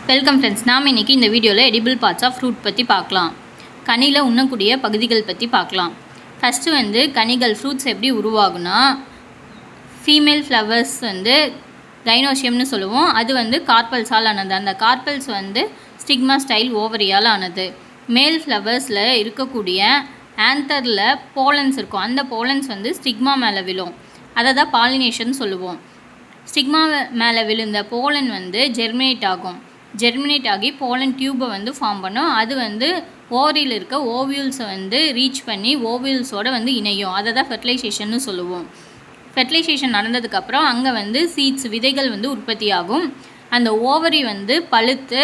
Welcome friends. நாம் இன்றைக்கி இந்த வீடியோவில் எடிபிள் பார்ட்ஸ் ஆஃப் ஃப்ரூட் பற்றி பார்க்கலாம். கனியில் உண்ணக்கூடிய பகுதிகள் பற்றி பார்க்கலாம். ஃபஸ்ட்டு கனிகள் ஃப்ரூட்ஸ் எப்படி உருவாகுனா, ஃபீமேல் ஃப்ளவர்ஸ் கைனோசியம்னு சொல்லுவோம். அது கார்பல்ஸால் ஆனது. அந்த கார்பல்ஸ் ஸ்டிக்மா ஸ்டைல் ஓவரியால் ஆனது. மேல் ஃப்ளவர்ஸில் இருக்கக்கூடிய ஆந்தரில் போலன்ஸ் இருக்கும். அந்த போலன்ஸ் ஸ்டிக்மா மேலே விழும். அதை தான் பாலினேஷன் சொல்லுவோம். ஸ்டிக்மா மேலே விழுந்த போலன் ஜெர்மினேட் ஆகும். ஜெர்மினேட் ஆகி போலன் டியூப்பை ஃபார்ம் பண்ணும். அது ஓவரியில் இருக்க ஓவியூல்ஸை ரீச் பண்ணி ஓவியூல்ஸோடு இணையும். அதை தான் ஃபெர்டிலைசேஷன்னு சொல்லுவோம். ஃபெர்டிலைசேஷன் நடந்ததுக்கப்புறம் அங்கே சீட்ஸ் விதைகள் உற்பத்தி ஆகும். அந்த ஓவரி பழுத்து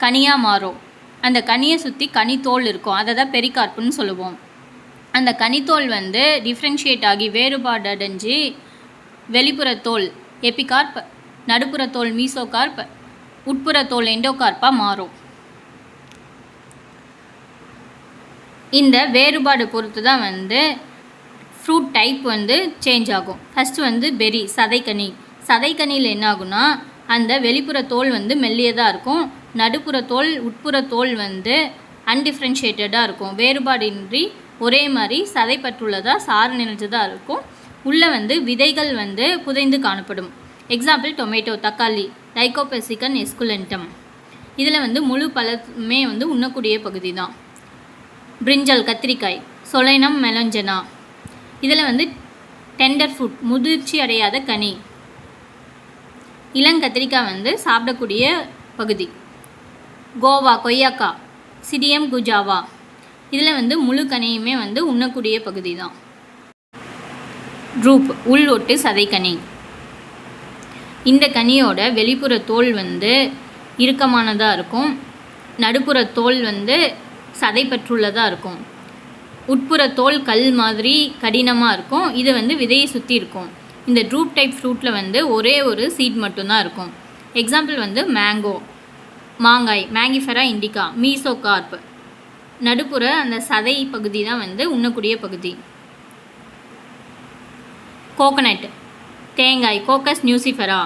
கனியாக மாறும். அந்த கனியை சுற்றி கனித்தோல் இருக்கும். அதை தான் பெரிகார்ப்புன்னு சொல்லுவோம். அந்த கனித்தோல் டிஃப்ரென்ஷியேட் ஆகி வேறுபாடு அடைஞ்சு வெளிப்புறத்தோல் எபிகார்ப், நடுப்புறத்தோல் மீசோகார்ப், உட்புறத்தோல் எண்டோகார்ப்பாக மாறும். இந்த வேறுபாடு பொறுத்து தான் ஃப்ரூட் டைப் சேஞ்ச் ஆகும். ஃபஸ்ட்டு பெரி, சதைக்கனி. சதைக்கனியில் என்ன ஆகுனா, அந்த வெளிப்புறத்தோல் மெல்லியதாக இருக்கும். நடுப்புறத்தோல் உட்புறத்தோல் அன்டிஃப்ரென்ஷியேட்டடாக இருக்கும். வேறுபாடின்றி ஒரே மாதிரி சதைப்பற்றுள்ளதாக சாறு நிறைஞ்சதாக இருக்கும். உள்ளே விதைகள் புதைந்து காணப்படும். எக்ஸாம்பிள் டொமேட்டோ, தக்காளி, டைகோபெசிகன் எஸ்குலென்டம். இதில் முழு பழமே உண்ணக்கூடிய பகுதி தான். பிரிஞ்சல், கத்திரிக்காய், சொலைனம் மெலஞ்சனா. இதில் டெண்டர் ஃப்ரூட், முதிர்ச்சி அடையாத கனி. இளங்கத்திரிக்காய் சாப்பிடக்கூடிய பகுதி. கோவா, கொய்யாக்கா, சிடியம் குஜாவா. இதில் முழு கனியுமே உண்ணக்கூடிய பகுதி தான். ட்ரூப், உள் ஒட்டு சதைக்கனி. இந்த கனியோட வெளிப்புற தோல் இறுக்கமானதாக இருக்கும். நடுப்புற தோல் சதைப்பற்றுள்ளதாக இருக்கும். உட்புற தோல் கல் மாதிரி கடினமாக இருக்கும். இது விதையை சுற்றி இருக்கும். இந்த ட்ரூப் டைப் ஃப்ரூட்டில் ஒரே ஒரு சீட் மட்டும்தான் இருக்கும். எக்ஸாம்பிள் மேங்கோ, மாங்காய், மேங்கிஃபெரா இண்டிகா, மீசோகார்ப். நடுப்புற அந்த சதை பகுதி தான் உண்ணக்கூடிய பகுதி. கோகனட், தேங்காய், கோக்கஸ் நியூசிஃபெரா.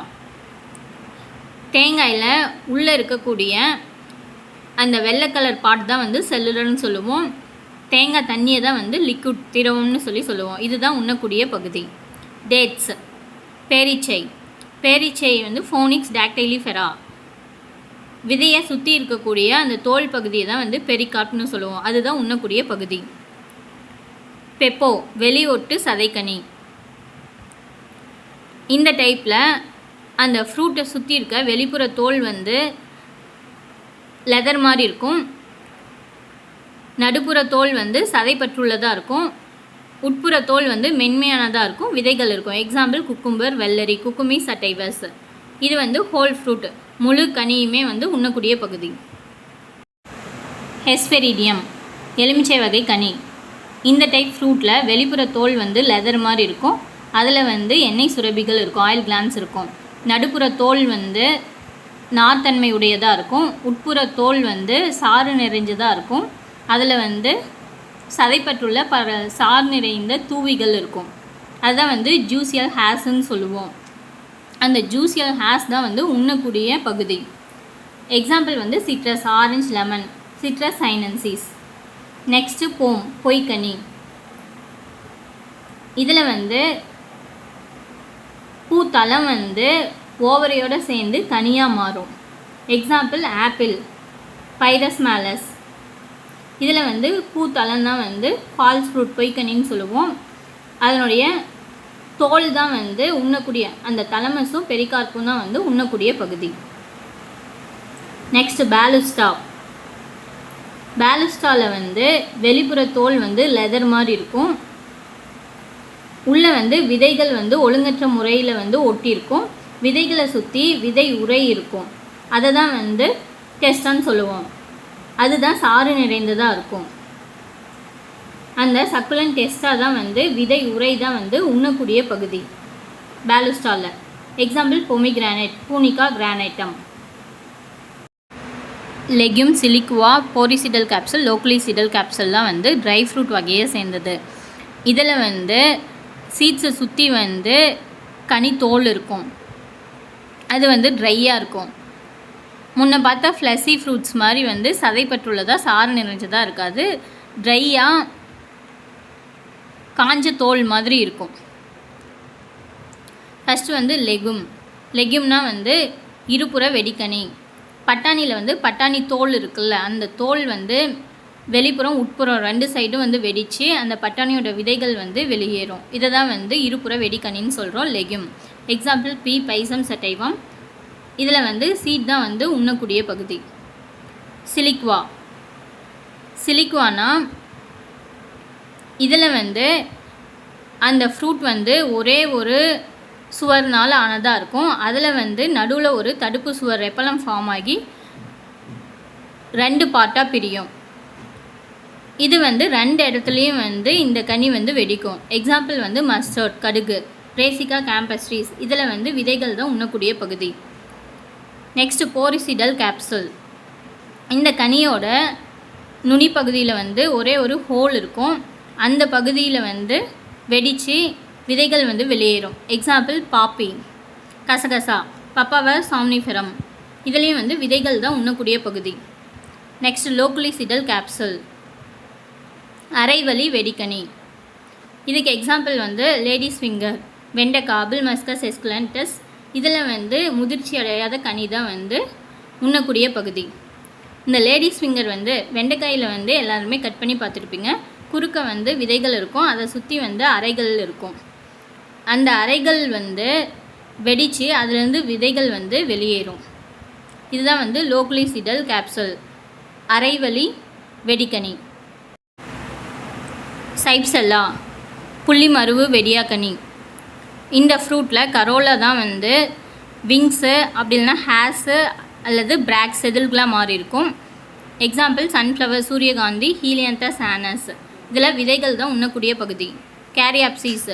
தேங்காயில் உள்ளே இருக்கக்கூடிய அந்த வெள்ளை கலர் பார்ட் தான் செல்லுலர்னு சொல்லுவோம். தேங்காய் தண்ணியை தான் லிக்விட், திரவம்னு சொல்லுவோம். இதுதான் உண்ணக்கூடிய பகுதி. டேட்ஸ், பேரிச்சை. பேரிச்சை ஃபோனிக்ஸ் டாக்டைலிஃபெரா. விதையை சுற்றி இருக்கக்கூடிய அந்த தோல் பகுதியை தான் பெரிகார்ப்னு சொல்லுவோம். அதுதான் உண்ணக்கூடிய பகுதி. பெப்போ, வெளி ஒட்டு சதைக்கனி. இந்த டைப்பில் அந்த ஃப்ரூட்டை சுற்றி இருக்க வெளிப்புற தோல் லெதர் மாதிரி இருக்கும். நடுப்புற தோல் சதைப்பற்றுள்ளதாக இருக்கும். உட்புற தோல் மென்மையானதாக இருக்கும். விதைகள் இருக்கும். எக்ஸாம்பிள் குக்கும்பர், வெள்ளரி, குக்குமி சட்டைவஸ். இது ஹோல் ஃப்ரூட், முழு கனியுமே உண்ணக்கூடிய பகுதி. ஹெஸ்பெரிடியம், எலுமிச்சை வகை கனி. இந்த டைப் ஃப்ரூட்டில் வெளிப்புற தோல் லெதர் மாதிரி இருக்கும். அதில் எண்ணெய் சுரபிகள் இருக்கும், ஆயில் கிளான்ஸ் இருக்கும். நடுப்புற தோல் நார்த்தன்மை உடையதாக இருக்கும். உட்புற தோல் சாறு நிறைஞ்சதாக இருக்கும். அதில் சதைப்பற்றுள்ள சாறு நிறைந்த தூவிகள் இருக்கும். அதுதான் ஜூசியல் ஹேர்ஸ்ன்னு சொல்லுவோம். அந்த ஜூசியல் ஹேர்ஸ் தான் உண்ணக்கூடிய பகுதி. Example citrus, orange, lemon, citrus sinensis. Next போம், பொய்க்கனி. இதில் பூத்தளம் ஓவரையோடு சேர்ந்து கனியாக மாறும். Example apple, Pyrus Melas. இதில் பூத்தளம் தான் ஃபால்ஸ் ஃப்ரூட், பொய்க்கனின்னு சொல்லுவோம். அதனுடைய தோல் தான் உண்ணக்கூடிய, அந்த தலமஸும் பெரிகார்ப்பும் தான் உண்ணக்கூடிய பகுதி. நெக்ஸ்ட் பேலுஸ்டா. பேலுஸ்டாவில் வெளிப்புற தோல் லெதர் மாதிரி இருக்கும். உள்ளே விதைகள் ஒழுங்கற்ற முறையில் ஒட்டியிருக்கும். விதைகளை சுற்றி விதை உரை இருக்கும். அதை தான் டெஸ்டான்னு சொல்லுவோம். அதுதான் சாறு நிறைந்ததாக இருக்கும். அந்த சக்குலன் டெஸ்டாக தான் விதை உரை தான் உண்ணக்கூடிய பகுதி பேலுஸ்டாவில். Example pomegranate, Punica granatum. Legume, siliqua, poricidal capsule, loculicidal கேப்சல்லாம் ட்ரை ஃப்ரூட் வகையை சேர்ந்தது. இதில் சீட்ஸை சுற்றி கனி தோல் இருக்கும். அது ட்ரையாக இருக்கும். முன்ன பார்த்தா ஃப்ளஸி ஃப்ரூட்ஸ் மாதிரி வந்து சதைப்பற்றுள்ளதாக சாறு நிறைஞ்சதாக இருக்காது, ட்ரையாக காஞ்ச தோல் மாதிரி இருக்கும். ஃபஸ்ட்டு வந்து லெக்யூம்னால் வந்து இருபுற வெடிக்கனி. பட்டாணியில் வந்து பட்டாணி தோல் இருக்குல்ல, அந்த தோல் வந்து வெளிப்புறம் உட்புறம் 2 சைடும் வந்து வெடித்து அந்த பட்டாணியோட விதைகள் வந்து வெளியேறும். இதை தான் வந்து இருபுற வெடிக்கனின்னு சொல்கிறோம், லெக்யூம். எக்ஸாம்பிள் பீ பைசம் சட்டைவம். இதில் வந்து சீட் தான் வந்து உண்ணக்கூடிய பகுதி. சிலிக்வானா இதில் வந்து அந்த ஃப்ரூட் வந்து ஒரே ஒரு சுவர்னால் ஆனதாக இருக்கும். அதில் வந்து நடுவில் ஒரு தடுப்பு சுவர் ரெப்பலம் ஃபார்ம் ஆகி 2 பார்ட்டாக பிரியும். இது வந்து 2 இடத்துலையும் வந்து இந்த கனி வந்து வெடிக்கும். எக்ஸாம்பிள் வந்து மஸ்டர்ட் கடுகு, ரேசிகா கேம்பஸ்ட்ரீஸ். இதில் வந்து விதைகள் தான் உண்ணக்கூடிய பகுதி. Next poricidal capsule. இந்த கனியோட நுனி பகுதியில் வந்து ஒரே ஒரு ஹோல் இருக்கும். அந்த பகுதியில் வந்து வெடித்து விதைகள் வந்து வெளியேறும். எக்ஸாம்பிள் பாப்பி, கசகசா, பப்பாவர் சாம்னிஃபெரம். இதுலேயும் வந்து விதைகள் தான் உண்ணக்கூடிய பகுதி. நெக்ஸ்ட் லோக்குலிசிடல் கேப்சூல், அரைவழி வெடிக்கனி. இதுக்கு எக்ஸாம்பிள் வந்து லேடிஸ் ஃபிங்கர், வெண்டைக்காய், அபிள் மஸ்கஸ் எஸ்குலண்டஸ். இதில் வந்து முதிர்ச்சி அடையாத கனி தான் வந்து உண்ணக்கூடிய பகுதி. இந்த லேடிஸ் ஃபிங்கர் வந்து வெண்டைக்காயில் வந்து எல்லாருமே கட் பண்ணி பார்த்துருப்பீங்க. குறுக்க வந்து விதைகள் இருக்கும், அதை சுற்றி வந்து அறைகள் இருக்கும். அந்த அறைகள் வந்து வெடித்து அதுலேருந்து விதைகள் வந்து வெளியேறும். இதுதான் வந்து லோக்குலிசிடல் கேப்சூல், அரைவழி வெடிக்கனி. சைப்செல்லா, புள்ளிமருவு வெடியாக்கனி. இந்த ஃப்ரூட்டில் கரோலா தான் வந்து விங்ஸு அப்படி இல்லைனா ஹேர்ஸு அல்லது பிராக் செதில்களாக மாறி இருக்கும். எக்ஸாம்பிள் சன்ஃப்ளவர், சூரியகாந்தி, ஹீலியந்தஸ் ஆனஸ். இதில் விதைகள் தான் உண்ணக்கூடிய பகுதி. கேரியாப்சிஸ்,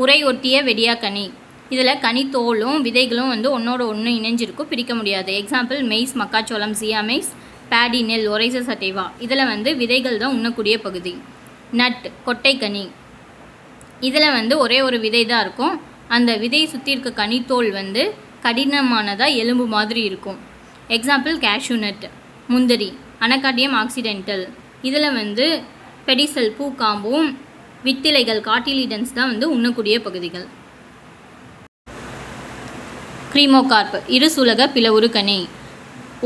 உரை ஒட்டிய வெடியாக்கனி. இதில் கனி தோலும் விதைகளும் வந்து ஒன்றோட ஒன்று இணைஞ்சிருக்கும், பிரிக்க முடியாது. எக்ஸாம்பிள் மெய்ஸ், மக்காச்சோளம், சியாமெய்ஸ், பேடி, நெல், ஒரைசஸ் சட்டைவா. இதில் வந்து விதைகள் தான் உண்ணக்கூடிய பகுதி. நட், கொட்டைக்கனி. இதில் வந்து ஒரே ஒரு விதை தான் இருக்கும். அந்த விதையை சுற்றி இருக்க கனித்தோல் வந்து கடினமானதாக எலும்பு மாதிரி இருக்கும். எக்ஸாம்பிள் கேஷ்யூ நட், முந்திரி, அனகார்டியம் ஆக்சிடென்டல். இதில் வந்து பெடிசல், பூக்காம்பும் வித்திலைகள், காட்டிலிடன்ஸ் தான் வந்து உண்ணக்கூடிய பகுதிகள். க்ரீமோகார்ப், இருசுலக பிளவுறு கனி.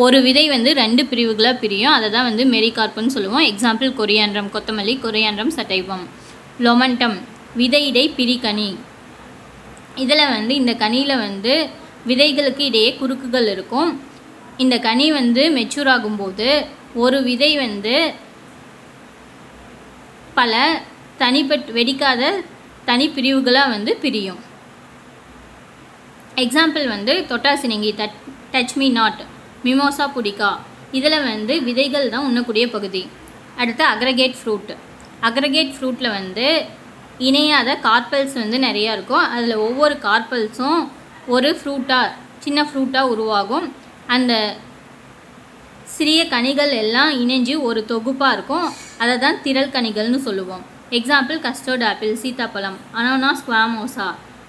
ஒரு விதை வந்து 2 பிரிவுகளாக பிரியும், அதை தான் வந்து மெரிகார்ப்புன்னு சொல்லுவோம். எக்ஸாம்பிள் கொரியாண்ட்ரம், கொத்தமல்லி, கொரியாண்ட்ரம் சட்டைவம். லொமண்டம், விதையிடை பிரிகனி. இதில் வந்து இந்த கனியில் வந்து விதைகளுக்கு இடையே குறுக்குகள் இருக்கும். இந்த கனி வந்து மெச்சூர் ஆகும்போது ஒரு விதை வந்து பல வெடிக்காத தனி பிரிவுகளாக வந்து பிரியும். எக்ஸாம்பிள் வந்து தொட்டாசினிங்கி, டச் மீ நாட், மிமோசா புடிக்கா. இதில் வந்து விதைகள் தான் உண்ணக்கூடிய பகுதி. அடுத்து அக்ரகேட் ஃப்ரூட். அக்ரகேட் ஃப்ரூட்டில் வந்து இணையாத கார்பல்ஸ் வந்து நிறையா இருக்கும். அதில் ஒவ்வொரு கார்பல்ஸும் ஒரு ஃப்ரூட்டாக, சின்ன ஃப்ரூட்டாக உருவாகும். அந்த சிறிய கனிகள் எல்லாம் இணைஞ்சு ஒரு தொகுப்பாக இருக்கும். அதை தான் திரள் கனிகள்னு சொல்லுவோம். எக்ஸாம்பிள் கஸ்டர்ட் ஆப்பிள், சீத்தாப்பழம், அனானாஸ், ஸ்குவாமோசா.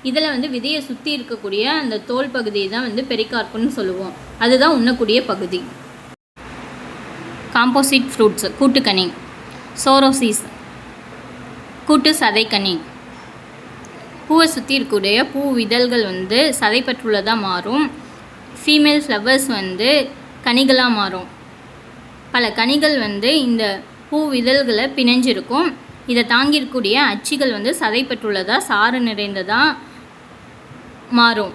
இதில் வந்து விதையை சுற்றி இருக்கக்கூடிய அந்த தோல் பகுதியை தான் வந்து பெரிகார்ப்புன்னு சொல்லுவோம். அதுதான் உண்ணக்கூடிய பகுதி. Composite fruits, கூட்டுக்கனி. சோரோசிஸ், கூட்டு சதைக்கனி. பூவை சுற்றி இருக்கக்கூடிய பூ இதழ்கள் வந்து சதைப்பற்றுள்ளதாக மாறும். ஃபீமேல் ஃப்ளவர்ஸ் வந்து கனிகளாக மாறும். பல கனிகள் வந்து இந்த பூ இதழ்களை பிணைஞ்சிருக்கும். இதை தாங்கியிருக்கக்கூடிய அச்சுகள் வந்து சதைப்பற்றுள்ளதாக, சாறு நிறைந்ததாக மாறும்.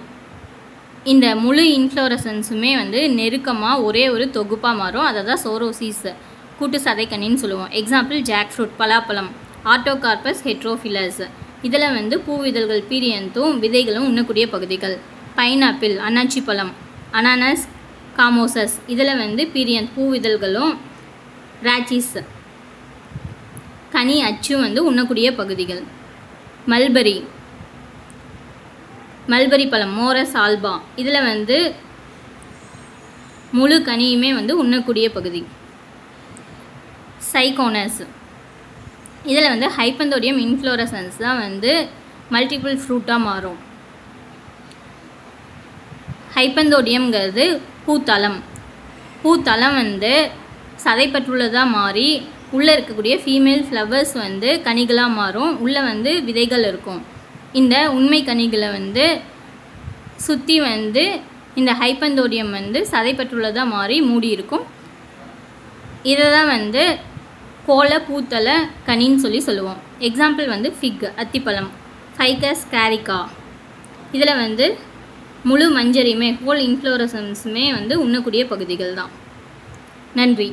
இந்த முழு இன்ஃப்ளோரசன்ஸுமே வந்து நெருக்கமாக ஒரே ஒரு தொகுப்பாக மாறும். அதை தான் சோரோசிஸ், கூட்டு சதைக்கனின்னு சொல்லுவோம். எக்ஸாம்பிள் ஜாக் ஃப்ரூட், பலாப்பழம், ஆட்டோகார்பஸ் ஹெட்ரோஃபிலஸ். இதில் வந்து பூவிதழ்கள் பீரியந்தும் விதைகளும் உண்ணக்கூடிய பகுதிகள். பைனாப்பிள், அன்னாச்சி பழம், அனானஸ், காமோசஸ். இதில் வந்து பீரியந்த் பூவிதழ்களும் ராச்சிஸ் கனி அச்சு வந்து உண்ணக்கூடிய பகுதிகள். மல்பரி பழம், மோரஸ் ஆல்பா. இதில் வந்து முழு கனியுமே வந்து உண்ணக்கூடிய பகுதி. சைகோனஸ். இதில் வந்து ஹைப்பந்தோடியம் இன்ஃப்ளோரசன்ஸ் தான் வந்து மல்டிபிள் ஃப்ரூட்டாக மாறும். ஹைப்பந்தோடியம்ங்கிறது பூத்தளம், பூத்தளம் வந்து சதைப்பற்றுள்ளதாக மாறி உள்ளே இருக்கக்கூடிய ஃபீமேல் ஃப்ளவர்ஸ் வந்து கனிகளாக மாறும். உள்ளே வந்து விதைகள் இருக்கும். இந்த உண்மை கனிகளை வந்து சுற்றி வந்து இந்த ஹைப்பந்தோடியம் வந்து சதைப்பற்றுள்ளதாக மாறி மூடி இருக்கும். இதை தான் வந்து கோல பூத்தலை கனின்னு சொல்லுவோம். எக்ஸாம்பிள் வந்து ஃபிக், அத்திப்பழம், ஃபைகஸ் கேரிகா. இதில் வந்து முழு மஞ்சரியுமே, ஹோல் இன்ஃப்ளோரசன்ஸுமே வந்து உண்ணக்கூடிய பகுதிகள் தான். நன்றி.